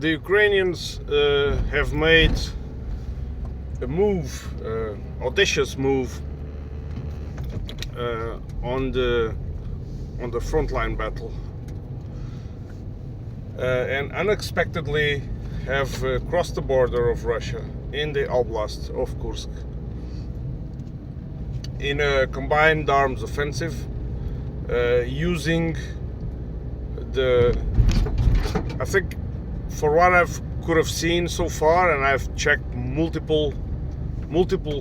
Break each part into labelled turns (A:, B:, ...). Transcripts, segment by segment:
A: the Ukrainians have made a move, audacious move on the frontline battle, and unexpectedly have crossed the border of Russia in the oblast of Kursk in a combined arms offensive, using I think, for what I could have seen so far, and I've checked multiple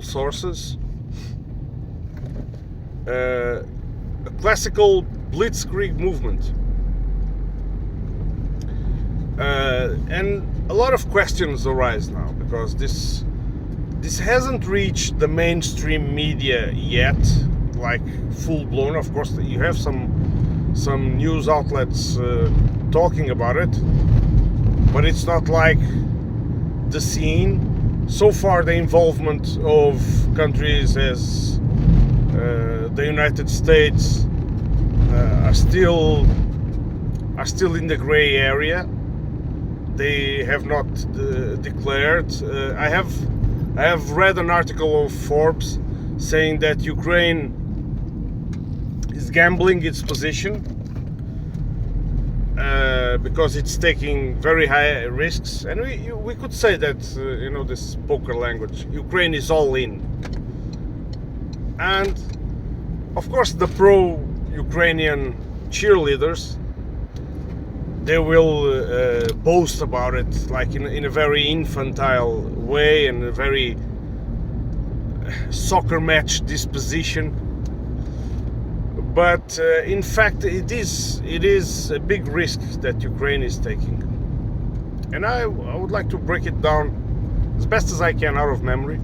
A: sources, a classical blitzkrieg movement, and a lot of questions arise now because this hasn't reached the mainstream media yet, like full blown. Of course, you have some news outlets talking about it, but it's not like the scene. So far, the involvement of countries as the United States are still in the gray area. They have not declared. I have read an article of Forbes saying that Ukraine is gambling its position because it's taking very high risks, and we could say that this poker language, Ukraine is all in. And of course the pro-Ukrainian cheerleaders, they will boast about it like in a very infantile way and a very soccer match disposition. But in fact, it is a big risk that Ukraine is taking, and I would like to break it down as best as I can out of memory,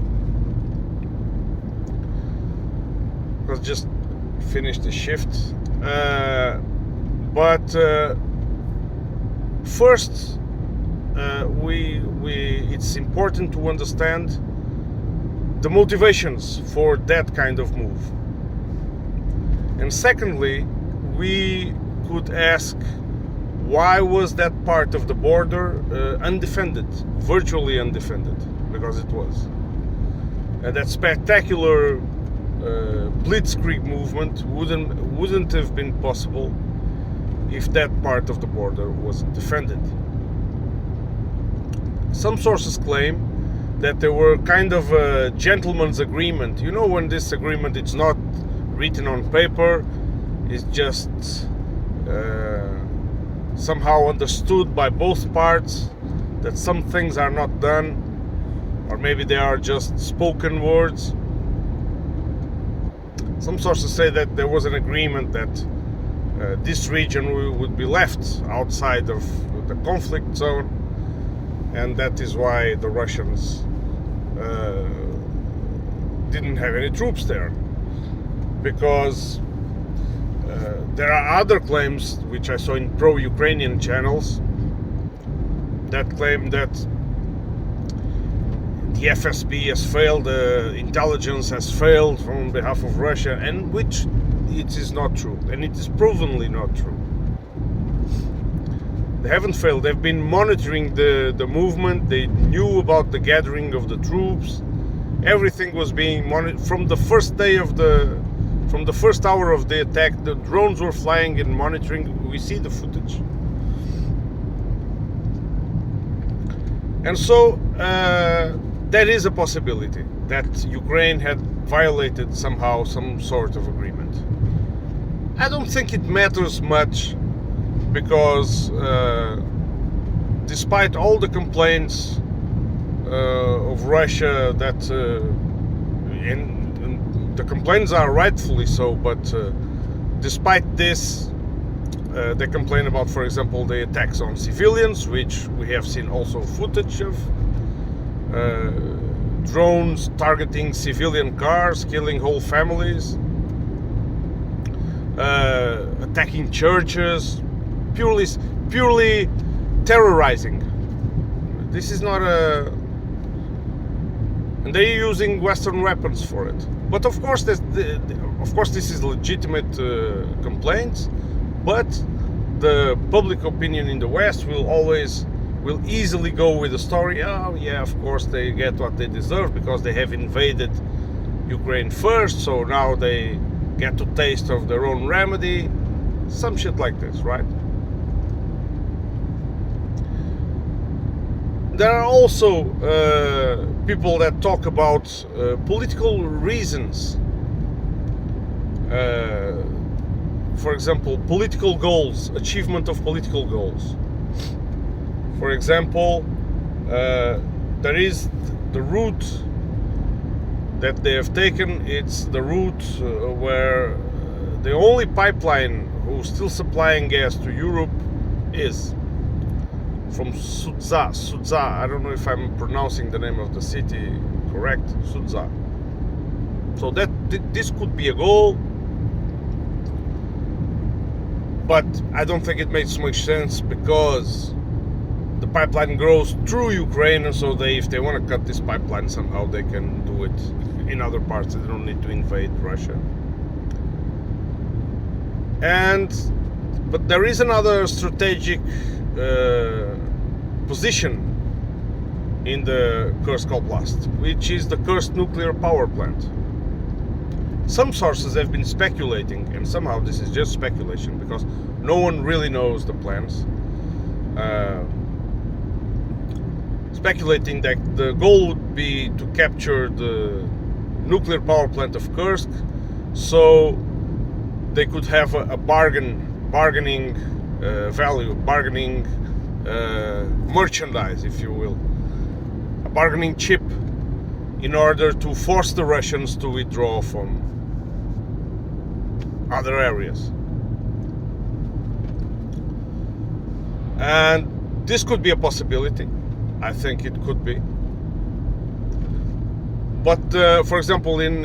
A: because just finished the shift. But first, it's important to understand the motivations for that kind of move. And secondly, we could ask, why was that part of the border undefended, virtually undefended? Because it was. And that spectacular blitzkrieg movement wouldn't have been possible if that part of the border wasn't defended. Some sources claim that there were kind of a gentleman's agreement. You know, when this agreement, it's not written on paper, is just somehow understood by both parts, that some things are not done, or maybe they are just spoken words. Some sources say that there was an agreement that this region would be left outside of the conflict zone, and that is why the Russians didn't have any troops there. Because there are other claims which I saw in pro-Ukrainian channels that claim that the FSB has failed, intelligence has failed on behalf of Russia, and which it is not true, and it is provenly not true. They haven't failed. They've been monitoring the movement. They knew about the gathering of the troops. Everything was being monitored from the first day of from the first hour of the attack. The drones were flying and monitoring. We see the footage. And so there is a possibility that Ukraine had violated somehow some sort of agreement. I don't think it matters much, because despite all the complaints of Russia that and the complaints are rightfully so, but despite this, they complain about, for example, the attacks on civilians, which we have seen also footage of, drones targeting civilian cars, killing whole families, attacking churches, purely terrorizing. This is not and they're using Western weapons for it. But of course, this is legitimate complaints. But the public opinion in the West will always will easily go with the story. Oh yeah, of course they get what they deserve because they have invaded Ukraine first, so now they get to taste of their own remedy. Some shit like this, right? There are also people that talk about political reasons. For example, political goals, achievement of political goals. For example, there is the route that they have taken. It's the route where the only pipeline who's still supplying gas to Europe is from Sudza. I don't know if I'm pronouncing the name of the city correct. Sudza. So that this could be a goal, but I don't think it makes much sense because the pipeline goes through Ukraine, and so if they want to cut this pipeline somehow, they can do it in other parts. They don't need to invade Russia. But there is another strategic position in the Kursk Oblast, which is the Kursk nuclear power plant. Some sources have been speculating, and somehow this is just speculation because no one really knows the plans, speculating that the goal would be to capture the nuclear power plant of Kursk, so they could have a bargaining value, bargaining merchandise, if you will, a bargaining chip, in order to force the Russians to withdraw from other areas. And this could be a possibility. I think it could be. But for example, in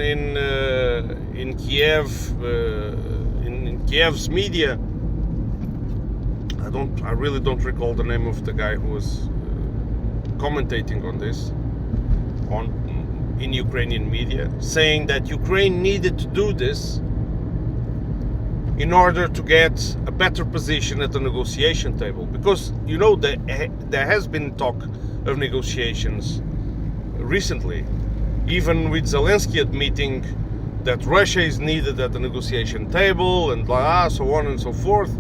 A: Kiev, in Kiev's media, I really don't recall the name of the guy who was commentating on this in Ukrainian media, saying that Ukraine needed to do this in order to get a better position at the negotiation table, because you know there has been talk of negotiations recently, even with Zelensky admitting that Russia is needed at the negotiation table and blah, so on and so forth.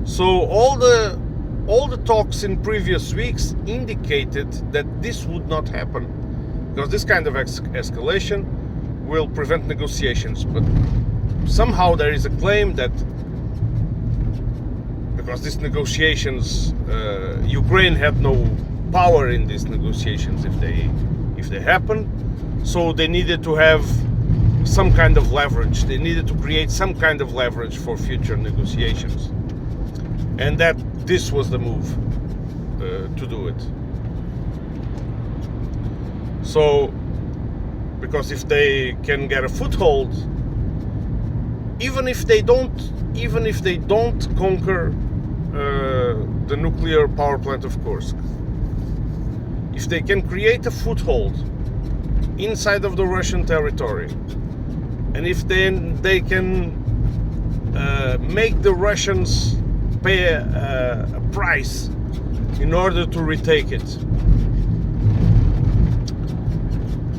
A: So all the talks in previous weeks indicated that this would not happen, because this kind of escalation will prevent negotiations. But somehow there is a claim that because these negotiations, Ukraine had no power in these negotiations if they happen, so they needed to have some kind of leverage. They needed to create some kind of leverage for future negotiations, and that this was the move to do it. So, because if they can get a foothold, even if they don't conquer the nuclear power plant of Kursk, if they can create a foothold inside of the Russian territory, and if then they can make the Russians pay a price in order to retake it,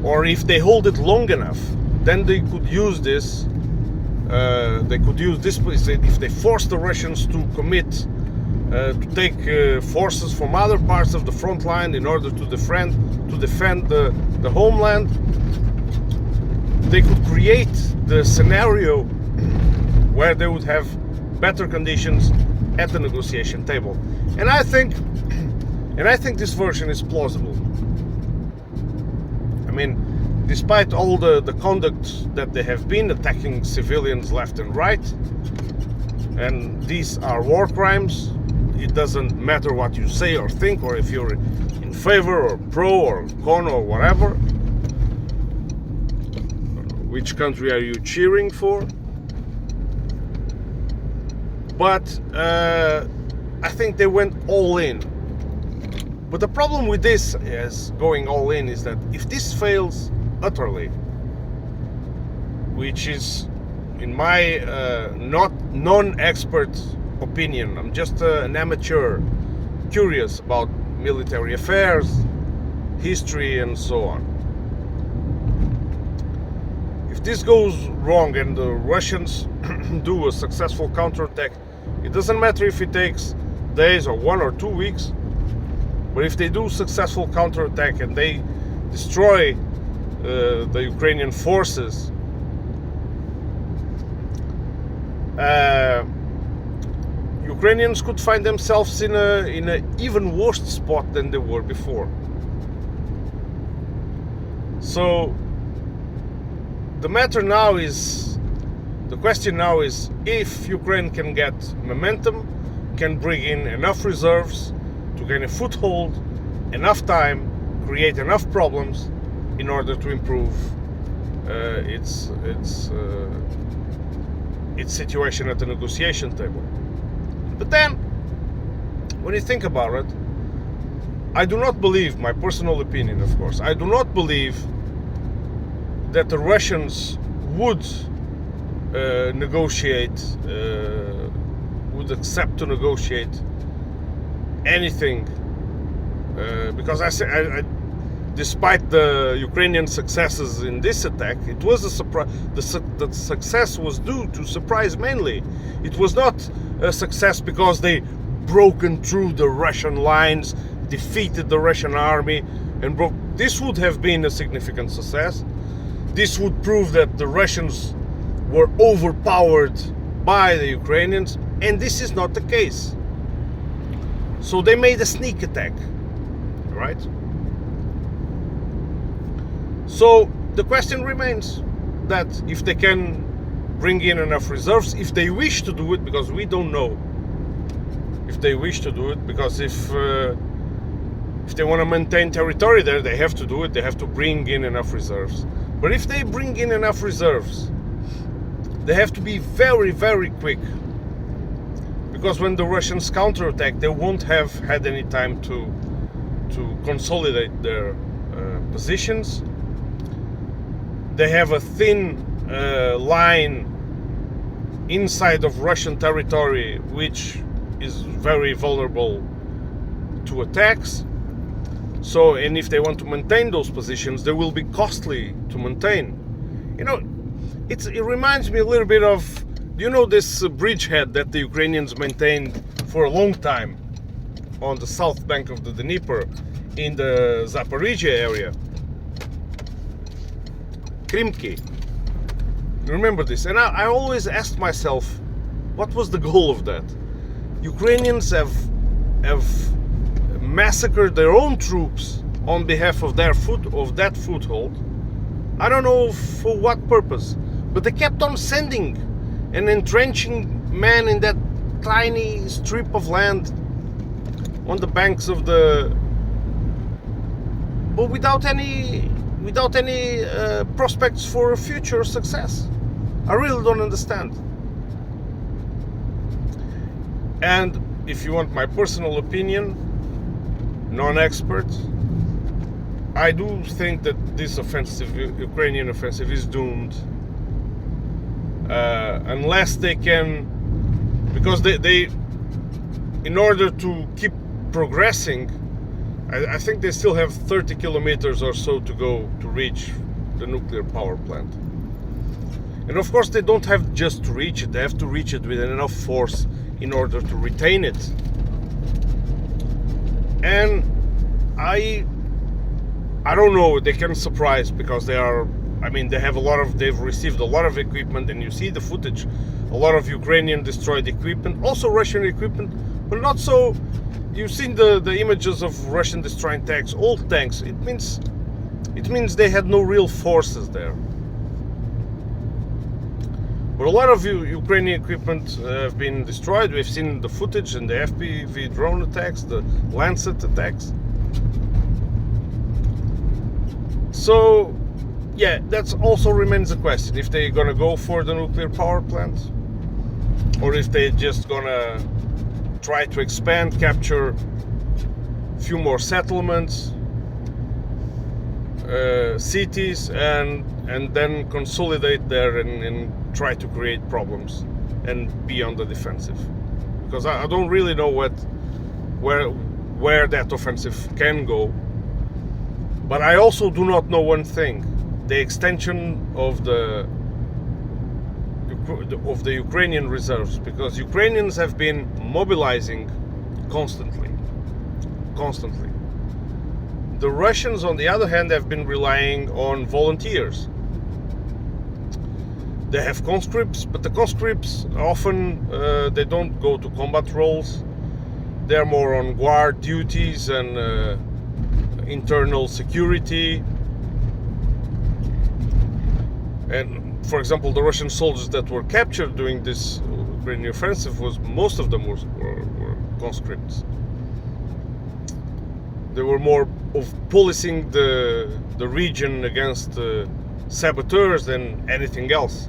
A: or if they hold it long enough, then they could use this. They could use this place if they force the Russians to commit to take forces from other parts of the front line in order to defend the homeland. They could create the scenario where they would have better conditions at the negotiation table, and I think this version is plausible. I mean, despite all the conduct that they have been attacking civilians left and right, and these are war crimes, it doesn't matter what you say or think, or if you're in favor or pro or con or whatever, which country are you cheering for. But I think they went all in. But the problem with this is going all in is that if this fails utterly, which is in my not non-expert opinion, I'm just an amateur curious about military affairs, history, and so on. If this goes wrong and the Russians do a successful counterattack, it doesn't matter if it takes days or 1 or 2 weeks, but if they do successful counterattack and they destroy the Ukrainian forces, Ukrainians could find themselves in a even worse spot than they were before. So the question now is if Ukraine can get momentum, can bring in enough reserves to gain a foothold, enough time, create enough problems in order to improve its situation at the negotiation table. But then, when you think about it, I do not believe, my personal opinion of course, I do not believe that the Russians would would accept to negotiate anything, because despite the Ukrainian successes in this attack, it was a surprise. The success was due to surprise mainly. It was not a success because they broken through the Russian lines, defeated the Russian army, and broke. This would have been a significant success. This would prove that the Russians were overpowered by the Ukrainians, and this is not the case. So they made a sneak attack, right? So the question remains that if they can bring in enough reserves, if they wish to do it, because we don't know if they wish to do it, because if they want to maintain territory there, they have to do it. They have to bring in enough reserves. But if they bring in enough reserves, they have to be very, very quick, because when the Russians counterattack, they won't have had any time to consolidate their positions. They have a thin line inside of Russian territory, which is very vulnerable to attacks. So, and if they want to maintain those positions, they will be costly to maintain. You know, it reminds me a little bit of, you know, this bridgehead that the Ukrainians maintained for a long time on the south bank of the Dnieper in the Zaporizhia area. Krimki. Remember this? And I always asked myself, what was the goal of that? Ukrainians have massacred their own troops on behalf of that foothold. I don't know for what purpose, but they kept on sending and entrenching men in that tiny strip of land on the banks of the, but without any prospects for future success. I really don't understand. And if you want my personal opinion, non-expert, I do think that this Ukrainian offensive is doomed, unless they can, because they in order to keep progressing, I think they still have 30 kilometers or so to go to reach the nuclear power plant. And of course they don't have just to reach it, they have to reach it with enough force in order to retain it. And I don't know, they can surprise, because they have received a lot of equipment, and you see the footage, a lot of Ukrainian destroyed equipment, also Russian equipment, but not so. You've seen the images of Russian destroying tanks, old tanks. It means they had no real forces there. But a lot of Ukrainian equipment have been destroyed. We've seen the footage and the FPV drone attacks, the Lancet attacks. So, yeah, that also remains a question. If they're gonna go for the nuclear power plant, or if they're just gonna try to expand, capture a few more settlements, cities, and then consolidate there and try to create problems and be on the defensive. Because I don't really know where that offensive can go. But I also do not know one thing: the extension of the Ukrainian reserves, because Ukrainians have been mobilizing constantly. The Russians, on the other hand, have been relying on volunteers. They have conscripts, but the conscripts often they don't go to combat roles. They're more on guard duties and internal security. And for example, the Russian soldiers that were captured during this Ukrainian offensive, most of them were conscripts. They were more of policing the region against saboteurs than anything else.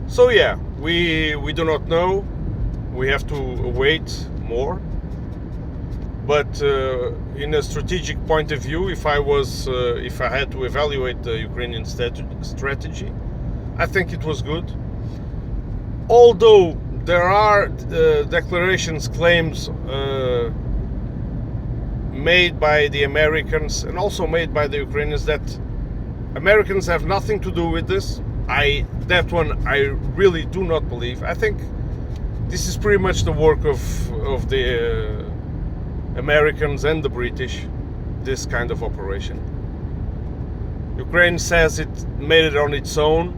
A: So yeah, we do not know. We have to await more. But in a strategic point of view, if I had to evaluate the Ukrainian strategy, I think it was good. Although there are declarations, claims made by the Americans and also made by the Ukrainians that Americans have nothing to do with this. That one I really do not believe. I think this is pretty much the work of the Americans and the British, this kind of operation. Ukraine says it made it on its own,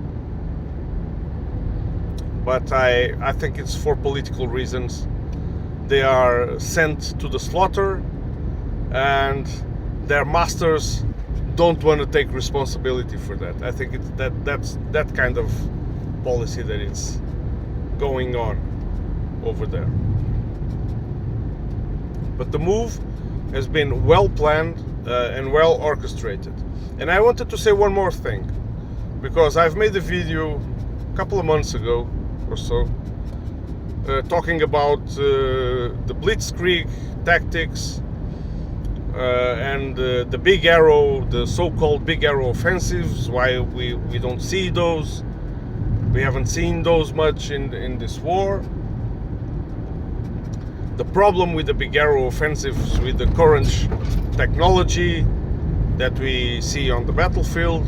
A: but I think it's for political reasons. They are sent to the slaughter, and their masters don't want to take responsibility for that. I think that's that kind of policy that is going on over there. But the move has been well planned and well orchestrated. And I wanted to say one more thing, because I've made a video a couple of months ago or so talking about the blitzkrieg tactics and the big arrow, the so-called big arrow offensives, why we don't see those. We haven't seen those much in this war. The problem with the big arrow offensives, with the current technology that we see on the battlefield,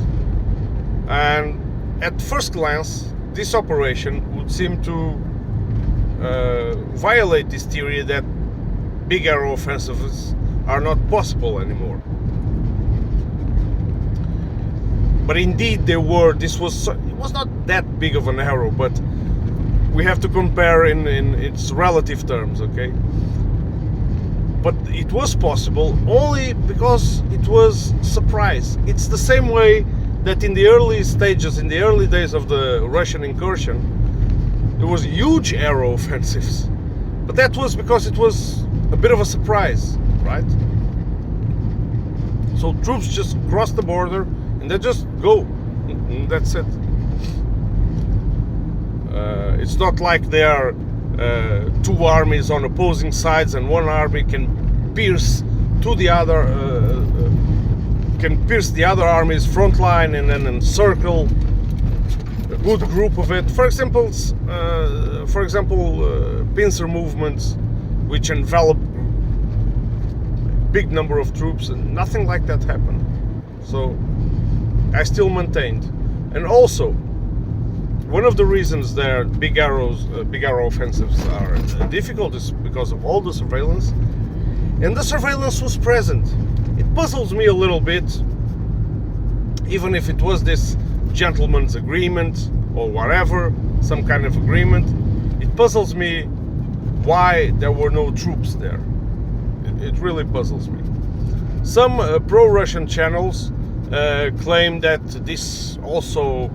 A: and at first glance this operation would seem to violate this theory that big arrow offensives are not possible anymore. But indeed they were. It was not that big of an arrow, but we have to compare in its relative terms, okay? But it was possible only because it was surprise. It's the same way that in the early stages, in the early days of the Russian incursion, there was huge arrow offensives. But that was because it was a bit of a surprise, right? So troops just cross the border and they just go. And that's it. It's not like there are two armies on opposing sides and one army can pierce to the other, army's front line and then encircle a good group of it. For example, pincer movements, which envelop big number of troops, and nothing like that happened. So I still maintained, and also. One of the reasons their big arrow offensives are difficult is because of all the surveillance, and the surveillance was present. It puzzles me a little bit, even if it was this gentleman's agreement or whatever, some kind of agreement. It puzzles me why there were no troops there. It really puzzles me. Some pro-Russian channels claim that this also.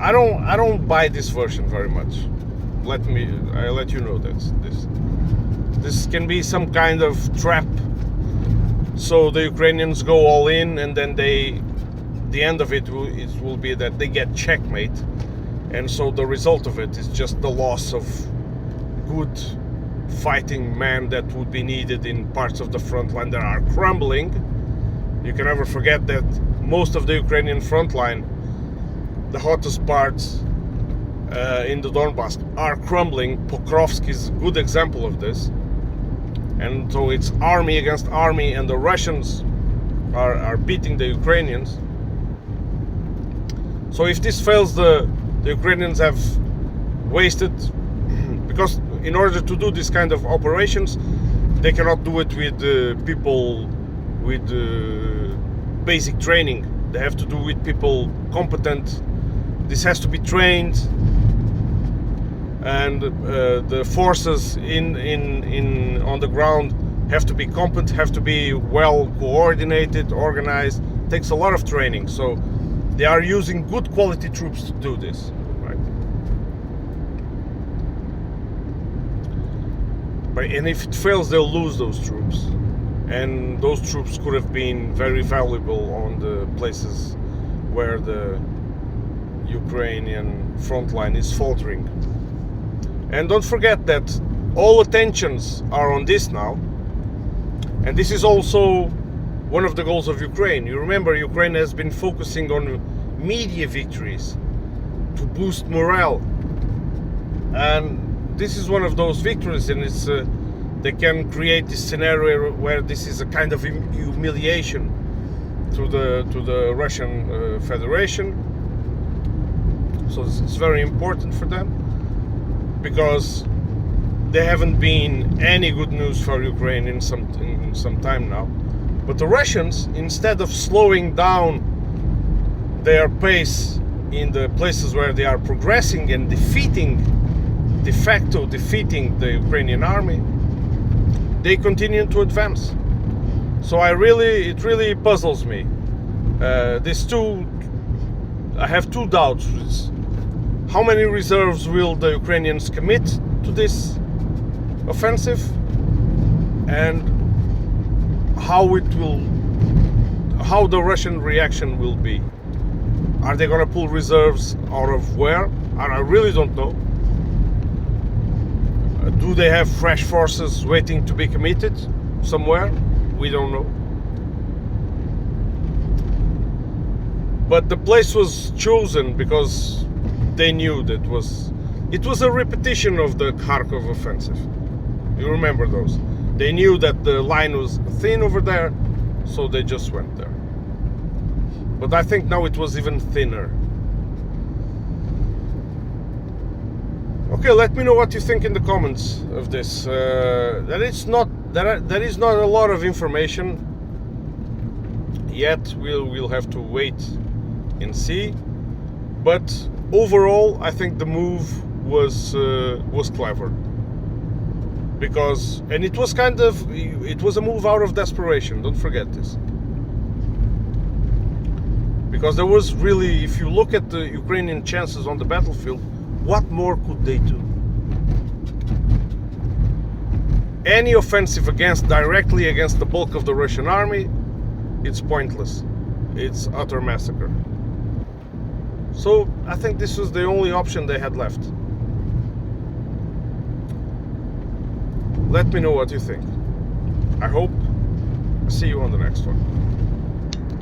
A: I don't buy this version very much. I let you know that this can be some kind of trap. So the Ukrainians go all in, and then the end of it will be that they get checkmate, and so the result of it is just the loss of good fighting men that would be needed in parts of the front line that are crumbling. You can never forget that most of the Ukrainian front line, the hottest parts in the Donbass are crumbling. Pokrovsk is a good example of this. And so it's army against army, and the Russians are beating the Ukrainians. So if this fails, the Ukrainians have wasted, because in order to do this kind of operations, they cannot do it with people with basic training. They have to do with people competent. This has to be trained, and the forces on the ground have to be competent, have to be well coordinated, organized. It takes a lot of training. So they are using good quality troops to do this, right? And if it fails, they'll lose those troops. And those troops could have been very valuable on the places where the Ukrainian front line is faltering. And don't forget that all attentions are on this now. And this is also one of the goals of Ukraine. You remember, Ukraine has been focusing on media victories to boost morale. And this is one of those victories, and it's they can create this scenario where this is a kind of humiliation to the Russian Federation. So it's very important for them, because there haven't been any good news for Ukraine in some time now. But the Russians, instead of slowing down their pace in the places where they are progressing and de facto defeating the Ukrainian army, they continue to advance. So it really puzzles me. I have two doubts. How many reserves will the Ukrainians commit to this offensive, and how the Russian reaction will be? Are they going to pull reserves out of where? I really don't know. Do they have fresh forces waiting to be committed somewhere? We don't know. But the place was chosen because they knew that it was a repetition of the Kharkov offensive. You remember those? They knew that the line was thin over there, so they just went there. But I think now it was even thinner. Okay, let me know what you think in the comments of this. There is not a lot of information yet. We'll have to wait and see. But overall, I think the move was clever, because it was a move out of desperation. Don't forget this, because there was really, if you look at the Ukrainian chances on the battlefield, what more could they do? Any offensive directly against the bulk of the Russian army, it's pointless. It's utter massacre. So I think this was the only option they had left. Let me know what you think. I hope I see you on the next one.